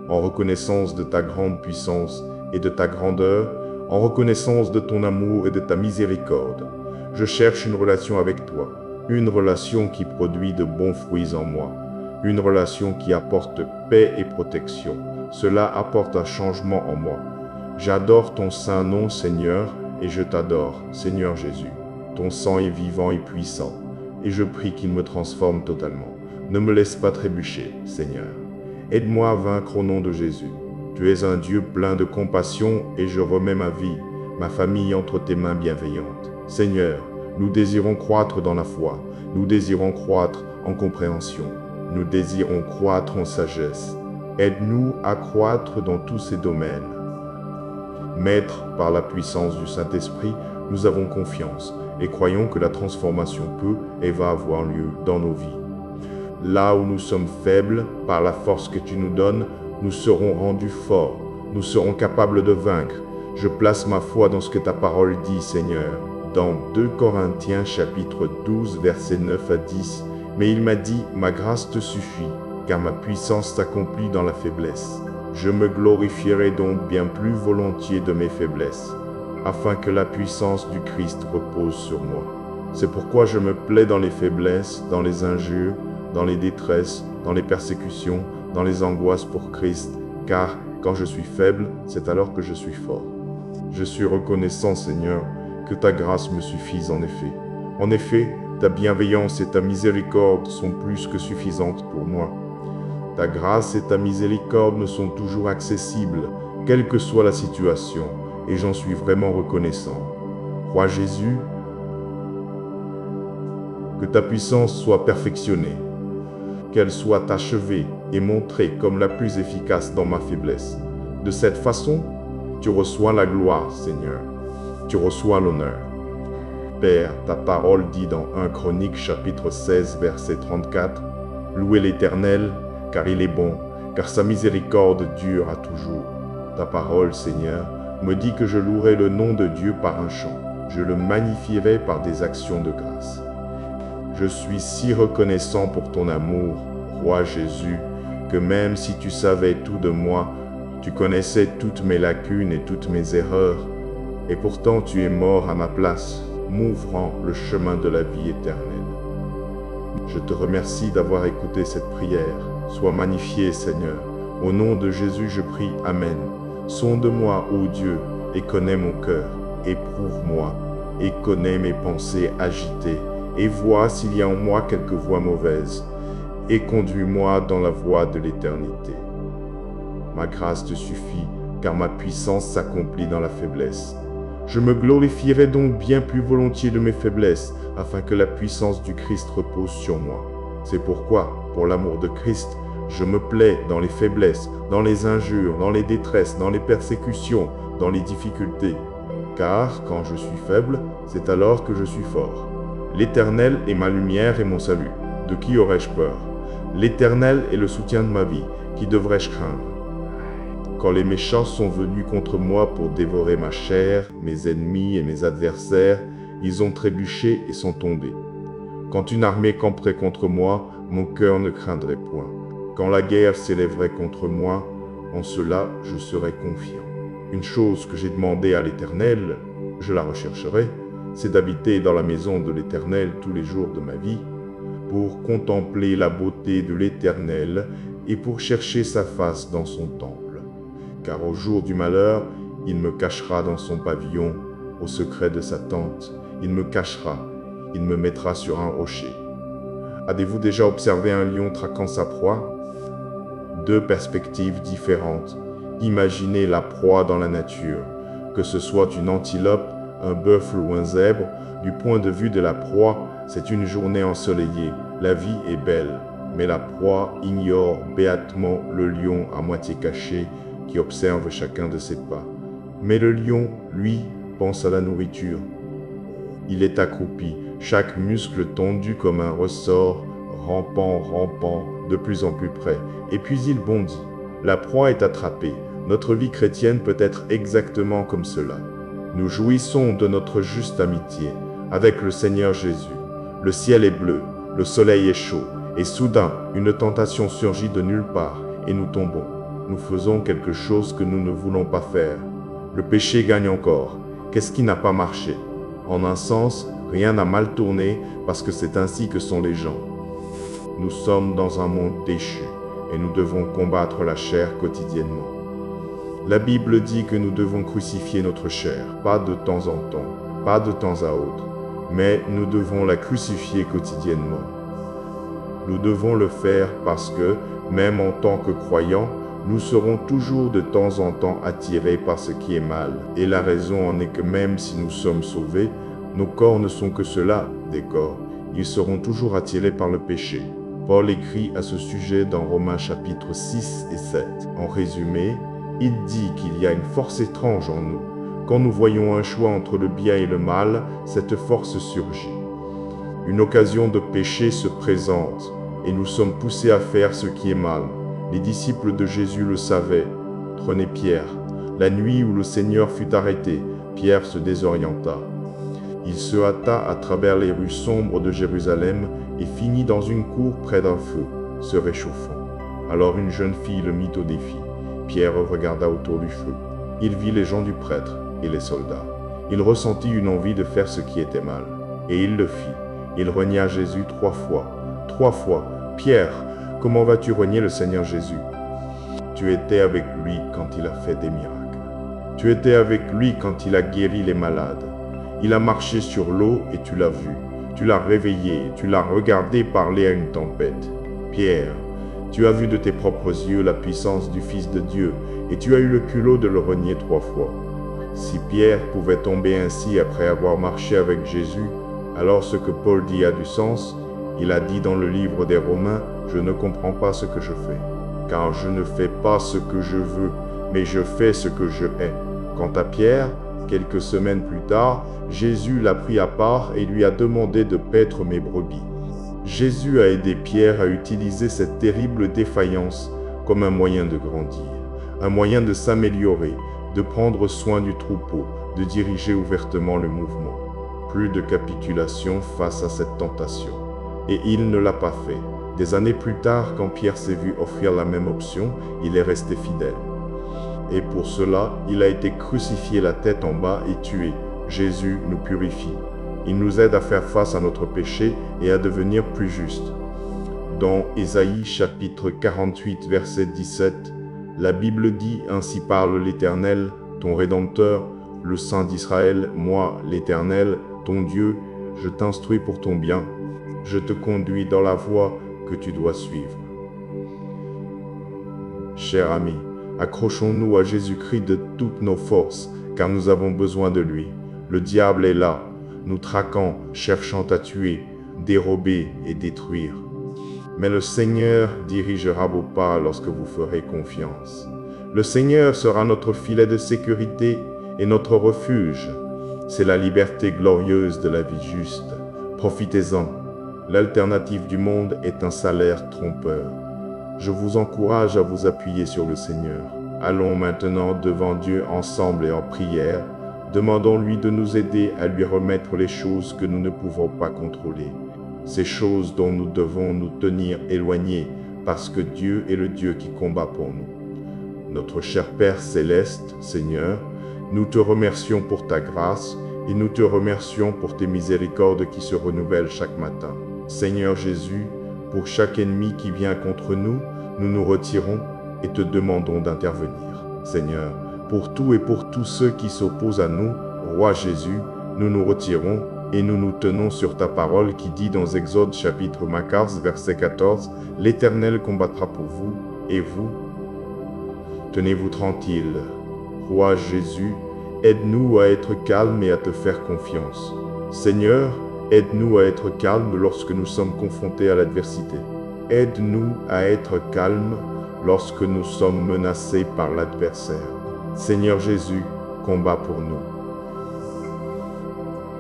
en reconnaissance de ta grande puissance et de ta grandeur, en reconnaissance de ton amour et de ta miséricorde. Je cherche une relation avec toi, une relation qui produit de bons fruits en moi, une relation qui apporte paix et protection. Cela apporte un changement en moi. J'adore ton saint nom, Seigneur, et je t'adore, Seigneur Jésus. Ton sang est vivant et puissant, et je prie qu'il me transforme totalement. Ne me laisse pas trébucher, Seigneur. Aide-moi à vaincre au nom de Jésus. Tu es un Dieu plein de compassion, et je remets ma vie, ma famille entre tes mains bienveillantes. Seigneur, nous désirons croître dans la foi, nous désirons croître en compréhension, nous désirons croître en sagesse. Aide-nous à croître dans tous ces domaines. Maître, par la puissance du Saint-Esprit, nous avons confiance et croyons que la transformation peut et va avoir lieu dans nos vies. Là où nous sommes faibles, par la force que tu nous donnes, nous serons rendus forts, nous serons capables de vaincre. Je place ma foi dans ce que ta parole dit, Seigneur. Dans 2 Corinthiens chapitre 12, versets 9 à 10, « Mais il m'a dit, ma grâce te suffit, car ma puissance s'accomplit dans la faiblesse. Je me glorifierai donc bien plus volontiers de mes faiblesses, afin que la puissance du Christ repose sur moi. C'est pourquoi je me plais dans les faiblesses, dans les injures, dans les détresses, dans les persécutions, dans les angoisses pour Christ, car quand je suis faible, c'est alors que je suis fort. Je suis reconnaissant, Seigneur, que ta grâce me suffise en effet. En effet, ta bienveillance et ta miséricorde sont plus que suffisantes pour moi. Ta grâce et ta miséricorde me sont toujours accessibles, quelle que soit la situation, et j'en suis vraiment reconnaissant. Roi Jésus, que ta puissance soit perfectionnée, qu'elle soit achevée et montrée comme la plus efficace dans ma faiblesse. De cette façon, tu reçois la gloire, Seigneur. Tu reçois l'honneur. Père, ta parole dit dans 1 Chronique chapitre 16, verset 34, « Louez l'Éternel, car il est bon, car sa miséricorde dure à toujours. » Ta parole, Seigneur, me dit que je louerai le nom de Dieu par un chant. Je le magnifierai par des actions de grâce. Je suis si reconnaissant pour ton amour, Roi Jésus, que même si tu savais tout de moi, tu connaissais toutes mes lacunes et toutes mes erreurs, et pourtant tu es mort à ma place, m'ouvrant le chemin de la vie éternelle. Je te remercie d'avoir écouté cette prière. Sois magnifié, Seigneur. Au nom de Jésus, je prie. Amen. Sonde-moi, ô Dieu, et connais mon cœur. Éprouve-moi, et connais mes pensées agitées, et vois s'il y a en moi quelque voie mauvaise, et conduis-moi dans la voie de l'éternité. Ma grâce te suffit, car ma puissance s'accomplit dans la faiblesse. Je me glorifierai donc bien plus volontiers de mes faiblesses, afin que la puissance du Christ repose sur moi. C'est pourquoi, pour l'amour de Christ, je me plais dans les faiblesses, dans les injures, dans les détresses, dans les persécutions, dans les difficultés. Car quand je suis faible, c'est alors que je suis fort. L'Éternel est ma lumière et mon salut. De qui aurais-je peur? L'Éternel est le soutien de ma vie. Qui devrais-je craindre? Quand les méchants sont venus contre moi pour dévorer ma chair, mes ennemis et mes adversaires, ils ont trébuché et sont tombés. Quand une armée camperait contre moi, mon cœur ne craindrait point. Quand la guerre s'élèverait contre moi, en cela je serais confiant. Une chose que j'ai demandée à l'Éternel, je la rechercherai, c'est d'habiter dans la maison de l'Éternel tous les jours de ma vie, pour contempler la beauté de l'Éternel et pour chercher sa face dans son temple. Car au jour du malheur, il me cachera dans son pavillon, au secret de sa tente. Il me cachera, il me mettra sur un rocher. Avez-vous déjà observé un lion traquant sa proie? Deux perspectives différentes. Imaginez la proie dans la nature, que ce soit une antilope, un buffle ou un zèbre. Du point de vue de la proie, c'est une journée ensoleillée. La vie est belle, mais la proie ignore béatement le lion à moitié caché qui observe chacun de ses pas. Mais le lion, lui, pense à la nourriture. Il est accroupi, chaque muscle tendu comme un ressort, rampant, de plus en plus près. Et puis il bondit. La proie est attrapée. Notre vie chrétienne peut être exactement comme cela. Nous jouissons de notre juste amitié avec le Seigneur Jésus. Le ciel est bleu, le soleil est chaud, et soudain, une tentation surgit de nulle part, et nous tombons. Nous faisons quelque chose que nous ne voulons pas faire. Le péché gagne encore. Qu'est-ce qui n'a pas marché? En un sens, rien n'a mal tourné parce que c'est ainsi que sont les gens. Nous sommes dans un monde déchu et nous devons combattre la chair quotidiennement. La Bible dit que nous devons crucifier notre chair, pas de temps en temps, pas de temps à autre, mais nous devons la crucifier quotidiennement. Nous devons le faire parce que, même en tant que croyants, nous serons toujours de temps en temps attirés par ce qui est mal. Et la raison en est que même si nous sommes sauvés, nos corps ne sont que cela, des corps. Ils seront toujours attirés par le péché. Paul écrit à ce sujet dans Romains chapitres 6 et 7. En résumé, il dit qu'il y a une force étrange en nous. Quand nous voyons un choix entre le bien et le mal, cette force surgit. Une occasion de péché se présente et nous sommes poussés à faire ce qui est mal. Les disciples de Jésus le savaient. Prenez Pierre. La nuit où le Seigneur fut arrêté, Pierre se désorienta. Il se hâta à travers les rues sombres de Jérusalem et finit dans une cour près d'un feu, se réchauffant. Alors une jeune fille le mit au défi. Pierre regarda autour du feu. Il vit les gens du prêtre et les soldats. Il ressentit une envie de faire ce qui était mal. Et il le fit. Il renia Jésus 3 fois. 3 fois. Pierre, comment vas-tu renier le Seigneur Jésus? Tu étais avec lui quand il a fait des miracles. Tu étais avec lui quand il a guéri les malades. Il a marché sur l'eau et tu l'as vu. Tu l'as réveillé, tu l'as regardé parler à une tempête. Pierre, tu as vu de tes propres yeux la puissance du Fils de Dieu et tu as eu le culot de le renier 3 fois. Si Pierre pouvait tomber ainsi après avoir marché avec Jésus, alors ce que Paul dit a du sens. Il a dit dans le livre des Romains, « Je ne comprends pas ce que je fais, car je ne fais pas ce que je veux, mais je fais ce que je hais. » Quant à Pierre, quelques semaines plus tard, Jésus l'a pris à part et lui a demandé de paître mes brebis. Jésus a aidé Pierre à utiliser cette terrible défaillance comme un moyen de grandir, un moyen de s'améliorer, de prendre soin du troupeau, de diriger ouvertement le mouvement. Plus de capitulation face à cette tentation. Et il ne l'a pas fait. Des années plus tard, quand Pierre s'est vu offrir la même option, il est resté fidèle. Et pour cela, il a été crucifié la tête en bas et tué. Jésus nous purifie. Il nous aide à faire face à notre péché et à devenir plus justes. Dans Ésaïe chapitre 48, verset 17, la Bible dit « Ainsi parle l'Éternel, ton Rédempteur, le Saint d'Israël, moi, l'Éternel, ton Dieu, je t'instruis pour ton bien. Je te conduis dans la voie que tu dois suivre. » Chers amis, accrochons-nous à Jésus-Christ de toutes nos forces, car nous avons besoin de lui. Le diable est là, nous traquant, cherchant à tuer, dérober et détruire. Mais le Seigneur dirigera vos pas lorsque vous ferez confiance. Le Seigneur sera notre filet de sécurité et notre refuge. C'est la liberté glorieuse de la vie juste. Profitez-en. L'alternative du monde est un salaire trompeur. Je vous encourage à vous appuyer sur le Seigneur. Allons maintenant devant Dieu ensemble et en prière. Demandons-lui de nous aider à lui remettre les choses que nous ne pouvons pas contrôler. Ces choses dont nous devons nous tenir éloignés parce que Dieu est le Dieu qui combat pour nous. Notre cher Père céleste, Seigneur, nous te remercions pour ta grâce et nous te remercions pour tes miséricordes qui se renouvellent chaque matin. Seigneur Jésus, pour chaque ennemi qui vient contre nous, nous nous retirons et te demandons d'intervenir. Seigneur, pour tout et pour tous ceux qui s'opposent à nous, Roi Jésus, nous nous retirons et nous nous tenons sur ta parole qui dit dans Exode chapitre 15, verset 14, « L'Éternel combattra pour vous, et vous, tenez-vous tranquille. » Roi Jésus, aide-nous à être calmes et à te faire confiance. Seigneur, aide-nous à être calmes lorsque nous sommes confrontés à l'adversité. Aide-nous à être calmes lorsque nous sommes menacés par l'adversaire. Seigneur Jésus, combat pour nous.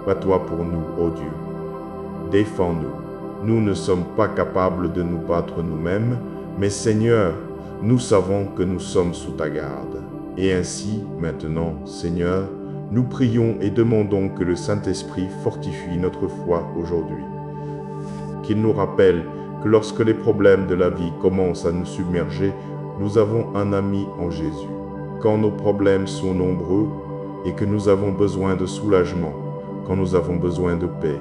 Bats-toi pour nous, ô Dieu. défends-nous. Nous ne sommes pas capables de nous battre nous-mêmes, mais Seigneur, nous savons que nous sommes sous ta garde. Et ainsi, maintenant, Seigneur, nous prions et demandons que le Saint-Esprit fortifie notre foi aujourd'hui. Qu'il nous rappelle que lorsque les problèmes de la vie commencent à nous submerger, nous avons un ami en Jésus. Quand nos problèmes sont nombreux et que nous avons besoin de soulagement, quand nous avons besoin de paix,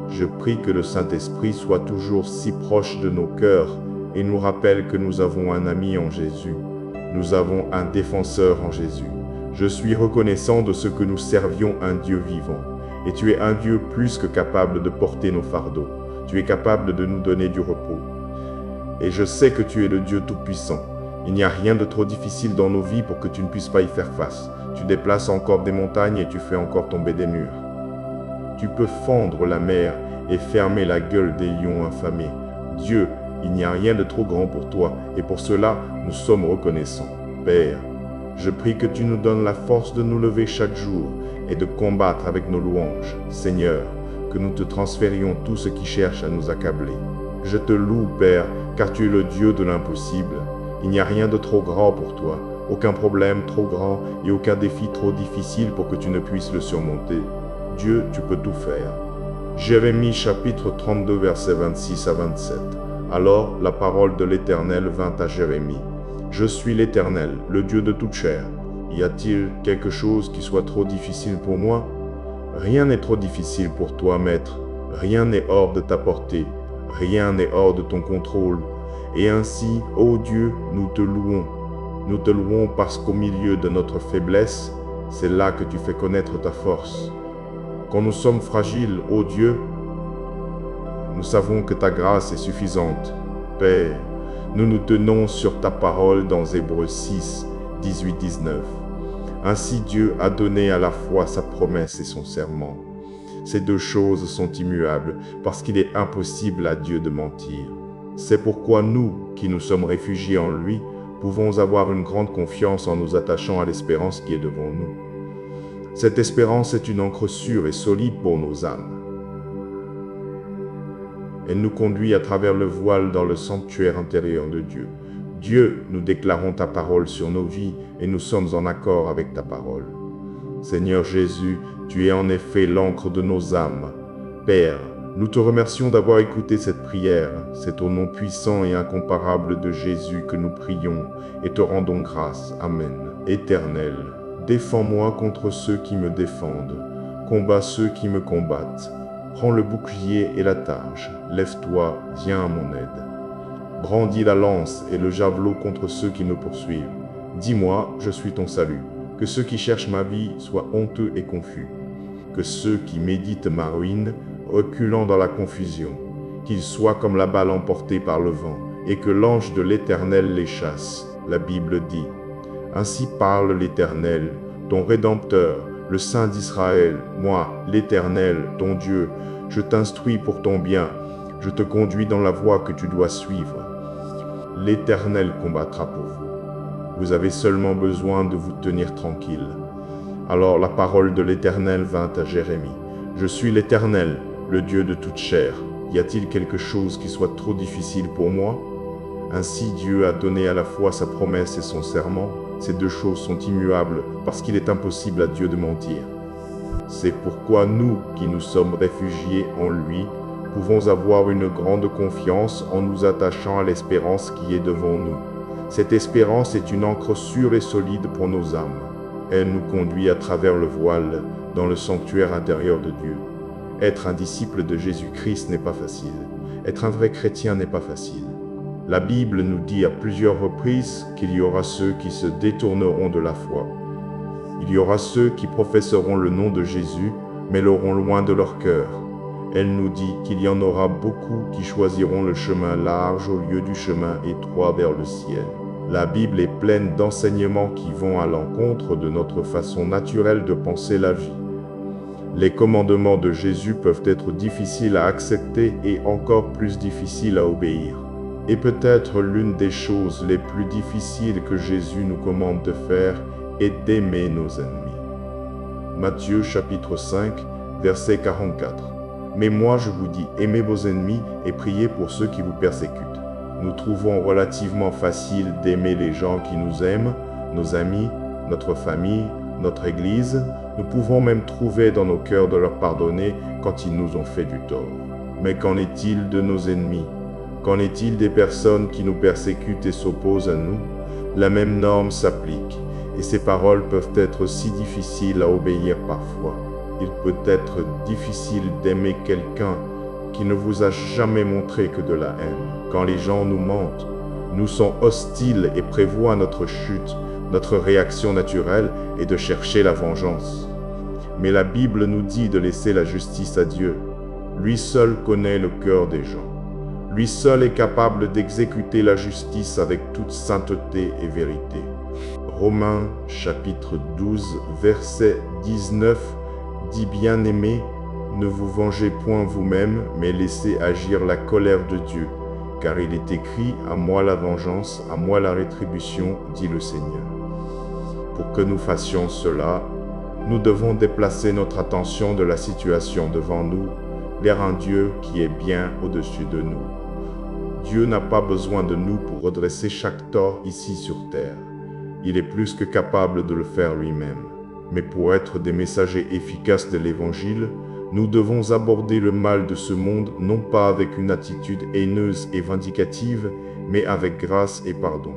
je prie que le Saint-Esprit soit toujours si proche de nos cœurs et nous rappelle que nous avons un ami en Jésus. Nous avons un défenseur en Jésus. Je suis reconnaissant de ce que nous servions un Dieu vivant. Et tu es un Dieu plus que capable de porter nos fardeaux. Tu es capable de nous donner du repos. Et je sais que tu es le Dieu Tout-Puissant. Il n'y a rien de trop difficile dans nos vies pour que tu ne puisses pas y faire face. Tu déplaces encore des montagnes et tu fais encore tomber des murs. Tu peux fendre la mer et fermer la gueule des lions affamés. Dieu, il n'y a rien de trop grand pour toi, et pour cela, nous sommes reconnaissants. Père, je prie que tu nous donnes la force de nous lever chaque jour et de combattre avec nos louanges. Seigneur, que nous te transférions tout ce qui cherche à nous accabler. Je te loue, Père, car tu es le Dieu de l'impossible. Il n'y a rien de trop grand pour toi, aucun problème trop grand et aucun défi trop difficile pour que tu ne puisses le surmonter. Dieu, tu peux tout faire. Jérémie chapitre 32, versets 26 à 27. Alors la parole de l'Éternel vint à Jérémie. Je suis l'Éternel, le Dieu de toute chair. Y a-t-il quelque chose qui soit trop difficile pour moi? Rien n'est trop difficile pour toi, Maître. Rien n'est hors de ta portée. Rien n'est hors de ton contrôle. Et ainsi, ô Dieu, nous te louons. Nous te louons parce qu'au milieu de notre faiblesse, c'est là que tu fais connaître ta force. Quand nous sommes fragiles, ô Dieu, nous savons que ta grâce est suffisante. Père, nous nous tenons sur ta parole dans Hébreux 6, 18-19. Ainsi Dieu a donné à la fois sa promesse et son serment. Ces deux choses sont immuables parce qu'il est impossible à Dieu de mentir. C'est pourquoi nous, qui nous sommes réfugiés en lui, pouvons avoir une grande confiance en nous attachant à l'espérance qui est devant nous. Cette espérance est une ancre sûre et solide pour nos âmes. Elle nous conduit à travers le voile dans le sanctuaire intérieur de Dieu. Dieu, nous déclarons ta parole sur nos vies et nous sommes en accord avec ta parole. Seigneur Jésus, tu es en effet l'encre de nos âmes. Père, nous te remercions d'avoir écouté cette prière. C'est au nom puissant et incomparable de Jésus que nous prions et te rendons grâce. Amen. Éternel, défends-moi contre ceux qui me défendent. Combats ceux qui me combattent. Prends le bouclier et la targe. Lève-toi, viens à mon aide. Brandis la lance et le javelot contre ceux qui me poursuivent. Dis-moi, je suis ton salut. Que ceux qui cherchent ma vie soient honteux et confus. Que ceux qui méditent ma ruine, reculant dans la confusion, qu'ils soient comme la balle emportée par le vent, et que l'ange de l'Éternel les chasse. La Bible dit, « Ainsi parle l'Éternel, ton Rédempteur, le Saint d'Israël, moi, l'Éternel, ton Dieu, je t'instruis pour ton bien, je te conduis dans la voie que tu dois suivre. L'Éternel combattra pour vous. Vous avez seulement besoin de vous tenir tranquille. » Alors la parole de l'Éternel vint à Jérémie. « Je suis l'Éternel, le Dieu de toute chair. Y a-t-il quelque chose qui soit trop difficile pour moi? » Ainsi Dieu a donné à la fois sa promesse et son serment. Ces deux choses sont immuables parce qu'il est impossible à Dieu de mentir. C'est pourquoi nous, qui nous sommes réfugiés en lui, pouvons avoir une grande confiance en nous attachant à l'espérance qui est devant nous. Cette espérance est une ancre sûre et solide pour nos âmes. Elle nous conduit à travers le voile dans le sanctuaire intérieur de Dieu. Être un disciple de Jésus-Christ n'est pas facile. Être un vrai chrétien n'est pas facile. La Bible nous dit à plusieurs reprises qu'il y aura ceux qui se détourneront de la foi. Il y aura ceux qui professeront le nom de Jésus, mais l'auront loin de leur cœur. Elle nous dit qu'il y en aura beaucoup qui choisiront le chemin large au lieu du chemin étroit vers le ciel. La Bible est pleine d'enseignements qui vont à l'encontre de notre façon naturelle de penser la vie. Les commandements de Jésus peuvent être difficiles à accepter et encore plus difficiles à obéir. Et peut-être l'une des choses les plus difficiles que Jésus nous commande de faire est d'aimer nos ennemis. Matthieu chapitre 5, verset 44. Mais moi je vous dis, aimez vos ennemis et priez pour ceux qui vous persécutent. Nous trouvons relativement facile d'aimer les gens qui nous aiment, nos amis, notre famille, notre Église. Nous pouvons même trouver dans nos cœurs de leur pardonner quand ils nous ont fait du tort. Mais qu'en est-il de nos ennemis? Qu'en est-il des personnes qui nous persécutent et s'opposent à nous? La même norme s'applique, et ces paroles peuvent être si difficiles à obéir parfois. Il peut être difficile d'aimer quelqu'un qui ne vous a jamais montré que de la haine. Quand les gens nous mentent, nous sont hostiles et prévoient notre chute, notre réaction naturelle est de chercher la vengeance. Mais la Bible nous dit de laisser la justice à Dieu. Lui seul connaît le cœur des gens. Lui seul est capable d'exécuter la justice avec toute sainteté et vérité. Romains chapitre 12, verset 19 dit: Bien-aimés, ne vous vengez point vous-même, mais laissez agir la colère de Dieu. Car il est écrit, à moi la vengeance, à moi la rétribution, dit le Seigneur. Pour que nous fassions cela, nous devons déplacer notre attention de la situation devant nous vers un Dieu qui est bien au-dessus de nous. Dieu n'a pas besoin de nous pour redresser chaque tort ici sur terre. Il est plus que capable de le faire lui-même. Mais pour être des messagers efficaces de l'Évangile, nous devons aborder le mal de ce monde non pas avec une attitude haineuse et vindicative, mais avec grâce et pardon.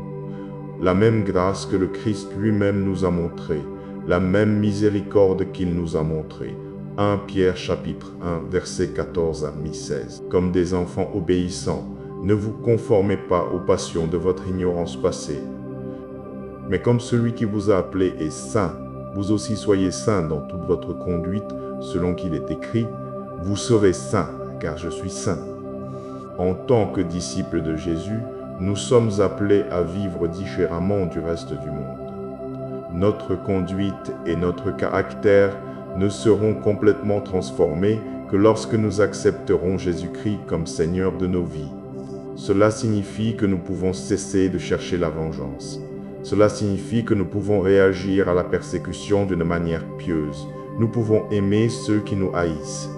La même grâce que le Christ lui-même nous a montrée, la même miséricorde qu'il nous a montrée. 1 Pierre chapitre 1, versets 14 à 16. Comme des enfants obéissants, ne vous conformez pas aux passions de votre ignorance passée. Mais comme celui qui vous a appelé est saint, vous aussi soyez saints dans toute votre conduite, selon qu'il est écrit, vous serez saints, car je suis saint. En tant que disciples de Jésus, nous sommes appelés à vivre différemment du reste du monde. Notre conduite et notre caractère ne seront complètement transformés que lorsque nous accepterons Jésus-Christ comme Seigneur de nos vies. Cela signifie que nous pouvons cesser de chercher la vengeance. Cela signifie que nous pouvons réagir à la persécution d'une manière pieuse. Nous pouvons aimer ceux qui nous haïssent.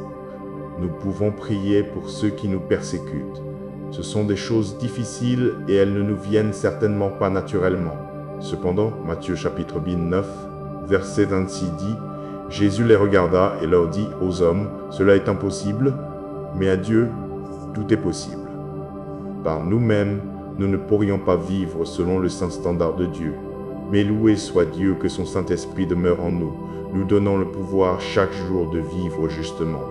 Nous pouvons prier pour ceux qui nous persécutent. Ce sont des choses difficiles et elles ne nous viennent certainement pas naturellement. Cependant, Matthieu chapitre 9, verset 26 dit, Jésus les regarda et leur dit aux hommes, cela est impossible, mais à Dieu, tout est possible. Par nous-mêmes, nous ne pourrions pas vivre selon le saint standard de Dieu. Mais loué soit Dieu que son Saint-Esprit demeure en nous, nous donnant le pouvoir chaque jour de vivre justement.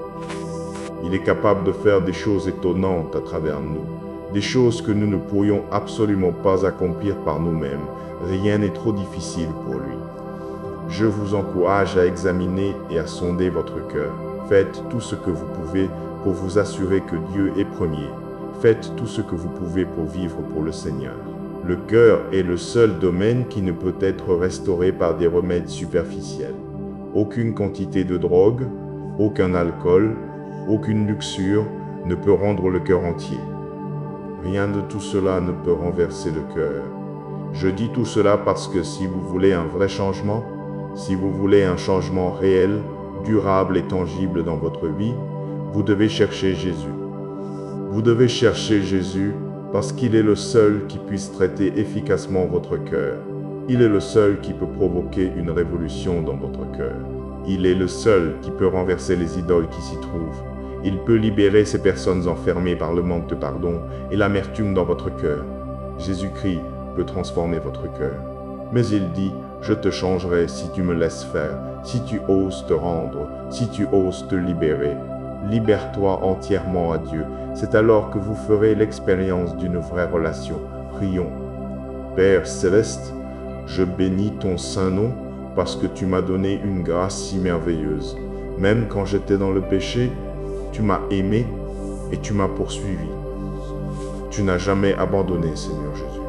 Il est capable de faire des choses étonnantes à travers nous, des choses que nous ne pourrions absolument pas accomplir par nous-mêmes. Rien n'est trop difficile pour lui. Je vous encourage à examiner et à sonder votre cœur. Faites tout ce que vous pouvez pour vous assurer que Dieu est premier. Faites tout ce que vous pouvez pour vivre pour le Seigneur. Le cœur est le seul domaine qui ne peut être restauré par des remèdes superficiels. Aucune quantité de drogue, aucun alcool, aucune luxure ne peut rendre le cœur entier. Rien de tout cela ne peut renverser le cœur. Je dis tout cela parce que si vous voulez un vrai changement, si vous voulez un changement réel, durable et tangible dans votre vie, vous devez chercher Jésus. Vous devez chercher Jésus parce qu'il est le seul qui puisse traiter efficacement votre cœur. Il est le seul qui peut provoquer une révolution dans votre cœur. Il est le seul qui peut renverser les idoles qui s'y trouvent. Il peut libérer ces personnes enfermées par le manque de pardon et l'amertume dans votre cœur. Jésus-Christ peut transformer votre cœur. Mais il dit, je te changerai si tu me laisses faire, si tu oses te rendre, si tu oses te libérer. Libère-toi entièrement à Dieu. C'est alors que vous ferez l'expérience d'une vraie relation. Prions. Père céleste, je bénis ton saint nom parce que tu m'as donné une grâce si merveilleuse. Même quand j'étais dans le péché, tu m'as aimé et tu m'as poursuivi. Tu n'as jamais abandonné, Seigneur Jésus.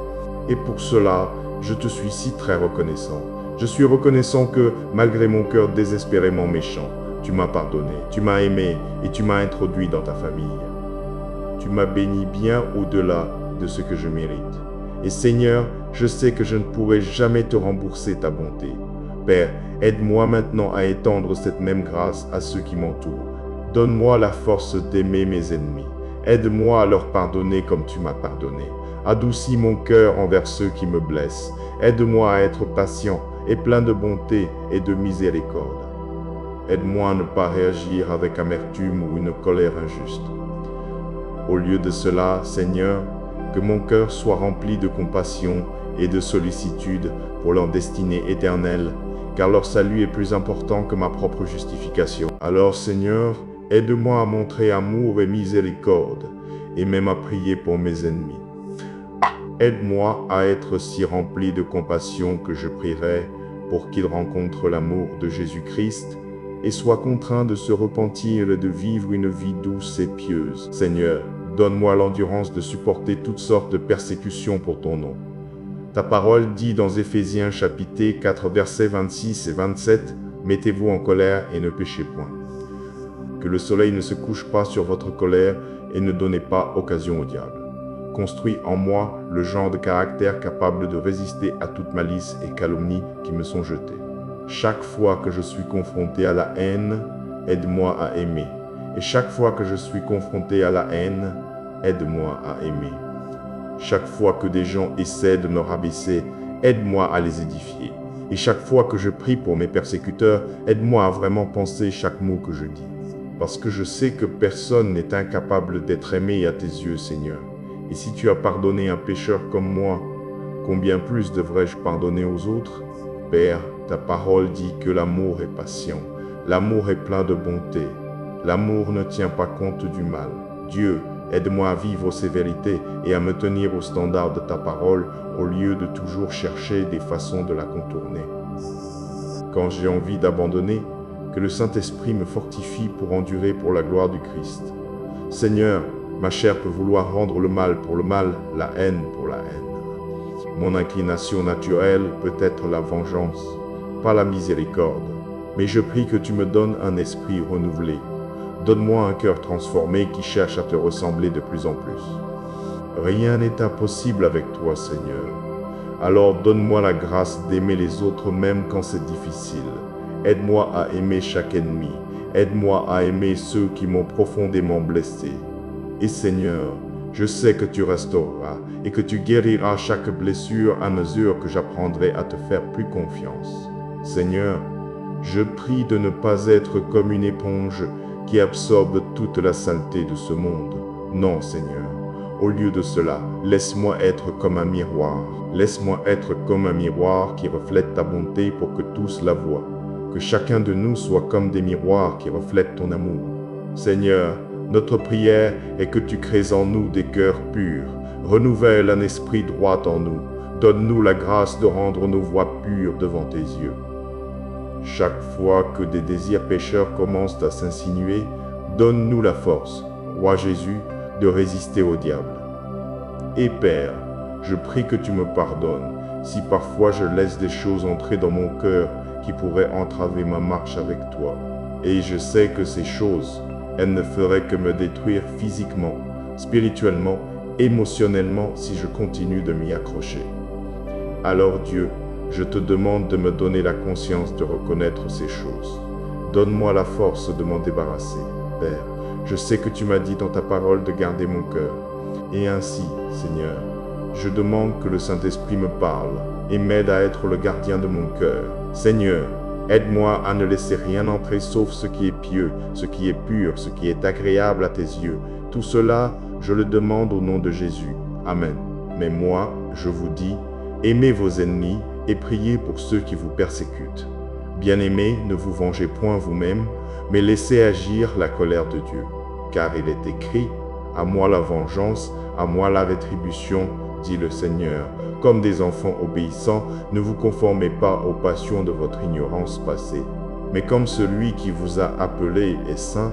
Et pour cela, je te suis si très reconnaissant. Je suis reconnaissant que, malgré mon cœur désespérément méchant, tu m'as pardonné, tu m'as aimé et tu m'as introduit dans ta famille. Tu m'as béni bien au-delà de ce que je mérite. Et Seigneur, je sais que je ne pourrai jamais te rembourser ta bonté. Père, aide-moi maintenant à étendre cette même grâce à ceux qui m'entourent. Donne-moi la force d'aimer mes ennemis. Aide-moi à leur pardonner comme tu m'as pardonné. Adoucis mon cœur envers ceux qui me blessent. Aide-moi à être patient et plein de bonté et de miséricorde. Aide-moi à ne pas réagir avec amertume ou une colère injuste. Au lieu de cela, Seigneur, que mon cœur soit rempli de compassion et de sollicitude pour leur destinée éternelle, car leur salut est plus important que ma propre justification. Alors, Seigneur, aide-moi à montrer amour et miséricorde, et même à prier pour mes ennemis. Aide-moi à être si rempli de compassion que je prierai pour qu'ils rencontrent l'amour de Jésus-Christ et soient contraints de se repentir et de vivre une vie douce et pieuse. Seigneur, donne-moi l'endurance de supporter toutes sortes de persécutions pour ton nom. Ta parole dit dans Éphésiens chapitre 4 versets 26 et 27, « Mettez-vous en colère et ne péchez point. Que le soleil ne se couche pas sur votre colère et ne donnez pas occasion au diable. Construis en moi le genre de caractère capable de résister à toute malice et calomnie qui me sont jetées. Chaque fois que je suis confronté à la haine, aide-moi à aimer. Et chaque fois que je suis confronté à la haine, aide-moi à aimer. Chaque fois que des gens essaient de me rabaisser, aide-moi à les édifier. Et chaque fois que je prie pour mes persécuteurs, aide-moi à vraiment penser chaque mot que je dis. Parce que je sais que personne n'est incapable d'être aimé à tes yeux, Seigneur. Et si tu as pardonné un pécheur comme moi, combien plus devrais-je pardonner aux autres? Père, ta parole dit que l'amour est patient, l'amour est plein de bonté, l'amour ne tient pas compte du mal. Dieu, aide-moi à vivre ces vérités et à me tenir au standard de ta parole au lieu de toujours chercher des façons de la contourner. Quand j'ai envie d'abandonner, que le Saint-Esprit me fortifie pour endurer pour la gloire du Christ. Seigneur, ma chair peut vouloir rendre le mal pour le mal, la haine pour la haine. Mon inclination naturelle peut être la vengeance, pas la miséricorde. Mais je prie que tu me donnes un esprit renouvelé. Donne-moi un cœur transformé qui cherche à te ressembler de plus en plus. Rien n'est impossible avec toi, Seigneur. Alors donne-moi la grâce d'aimer les autres même quand c'est difficile. Aide-moi à aimer chaque ennemi. Aide-moi à aimer ceux qui m'ont profondément blessé. Et Seigneur, je sais que tu restaureras et que tu guériras chaque blessure à mesure que j'apprendrai à te faire plus confiance. Seigneur, je prie de ne pas être comme une éponge qui absorbe toute la saleté de ce monde. Non, Seigneur. Au lieu de cela, laisse-moi être comme un miroir. Laisse-moi être comme un miroir qui reflète ta bonté pour que tous la voient. Que chacun de nous soit comme des miroirs qui reflètent ton amour. Seigneur, notre prière est que tu crées en nous des cœurs purs. Renouvelle un esprit droit en nous. Donne-nous la grâce de rendre nos voies pures devant tes yeux. Chaque fois que des désirs pécheurs commencent à s'insinuer, donne-nous la force, Roi Jésus, de résister au diable. Et Père, je prie que tu me pardonnes si parfois je laisse des choses entrer dans mon cœur qui pourraient entraver ma marche avec toi. Et je sais que ces choses, elles ne feraient que me détruire physiquement, spirituellement, émotionnellement si je continue de m'y accrocher. Alors Dieu, je te demande de me donner la conscience de reconnaître ces choses. Donne-moi la force de m'en débarrasser. Père, je sais que tu m'as dit dans ta parole de garder mon cœur. Et ainsi, Seigneur, je demande que le Saint-Esprit me parle et m'aide à être le gardien de mon cœur. Seigneur, aide-moi à ne laisser rien entrer sauf ce qui est pieux, ce qui est pur, ce qui est agréable à tes yeux. Tout cela, je le demande au nom de Jésus. Amen. Mais moi, je vous dis, aimez vos ennemis et priez pour ceux qui vous persécutent. Bien-aimés, ne vous vengez point vous-même, mais laissez agir la colère de Dieu. Car il est écrit, « À moi la vengeance, à moi la rétribution, dit le Seigneur. » Comme des enfants obéissants, ne vous conformez pas aux passions de votre ignorance passée. Mais comme celui qui vous a appelé est saint,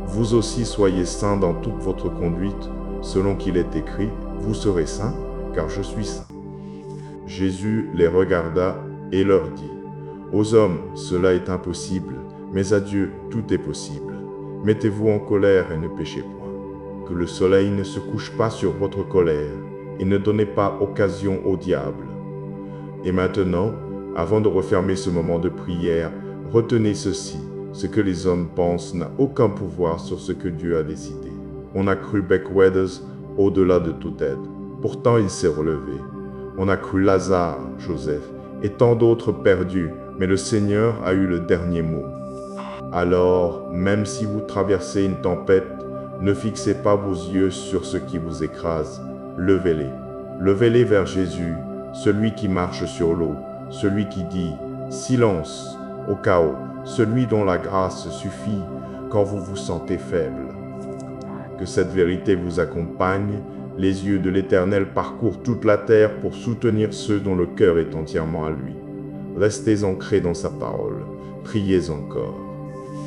vous aussi soyez saints dans toute votre conduite, selon qu'il est écrit, « Vous serez saints, car je suis saint. » Jésus les regarda et leur dit, « Aux hommes, cela est impossible, mais à Dieu, tout est possible. Mettez-vous en colère et ne péchez point. Que le soleil ne se couche pas sur votre colère, et ne donnez pas occasion au diable. » Et maintenant, avant de refermer ce moment de prière, retenez ceci. Ce que les hommes pensent n'a aucun pouvoir sur ce que Dieu a décidé. On a cru Beck Weathers au-delà de toute aide. Pourtant, il s'est relevé. On a cru Lazare, Joseph, et tant d'autres perdus, mais le Seigneur a eu le dernier mot. Alors, même si vous traversez une tempête, ne fixez pas vos yeux sur ce qui vous écrase. Levez-les. Levez-les vers Jésus, celui qui marche sur l'eau, celui qui dit « Silence » au chaos, celui dont la grâce suffit quand vous vous sentez faible. Que cette vérité vous accompagne. Les yeux de l'Éternel parcourent toute la terre pour soutenir ceux dont le cœur est entièrement à lui. Restez ancrés dans sa parole. Priez encore.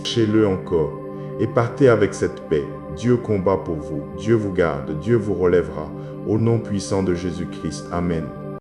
Cherchez-le encore et partez avec cette paix. Dieu combat pour vous. Dieu vous garde. Dieu vous relèvera. Au nom puissant de Jésus-Christ. Amen.